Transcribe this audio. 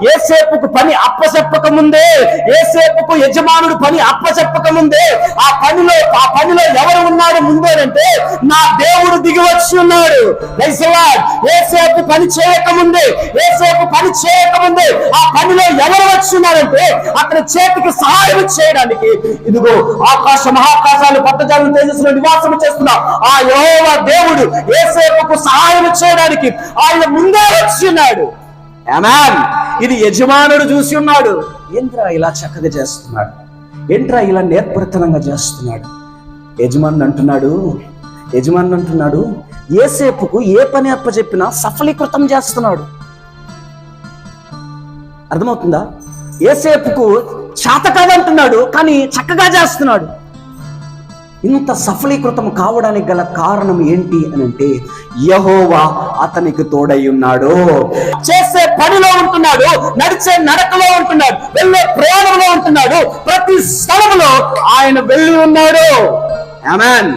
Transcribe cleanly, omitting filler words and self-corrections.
యేసేపుకు పని అప్పచెప్పక ముందే, యేసేపుకు యజమానుడు పని అప్పచెప్పక ముందే ఆ పనిలో ఎవరు ఉన్నాడు ముందేనంటే నా దేవుడు దిగి వచ్చి ఉన్నాడు. యేసేపు పని చేయకముందే ఆ పనిలో ఎవరు వచ్చి ఉన్నారంటే అక్కడ చేతికి సహాయం చేయడానికి ఇదిగో ఆకాశ మహాకాశాలు పట్టజాలను తేజస్సులో నివాసం చేస్తున్నా ఆ యెహోవా దేవుడు యేసేపుకు సహాయం చేయడానికి ఆయన ముందే వచ్చి ఉన్నాడు. ఆమేన్. ఇది యజమానుడు చూసి ఉన్నాడు. ఏంట్రా ఇలా చక్కగా చేస్తున్నాడు, ఏంట్రా ఇలా నేర్పరితనంగా చేస్తున్నాడు. యజమానుడు అంటున్నాడు యేసేపుకు ఏ పని అప్పచెప్పినా సఫలీకృతం చేస్తున్నాడు. అర్థమవుతుందా? యేసేపుకు చేత కాదంటున్నాడు కానీ చక్కగా చేస్తున్నాడు. ఇంత సఫలీకృతం కావడానికి గల కారణం ఏంటి అని అంటే యెహోవా అతనికి తోడై ఉన్నాడు. చేసే పనిలో ఉంటున్నాడు, నడిచే నడకలో ఉంటున్నాడు, వెళ్ళే ప్రయాణంలో ఉంటున్నాడు, ప్రతి స్థలంలో ఆయన వెళ్ళి ఉన్నాడు. ఆమేన్.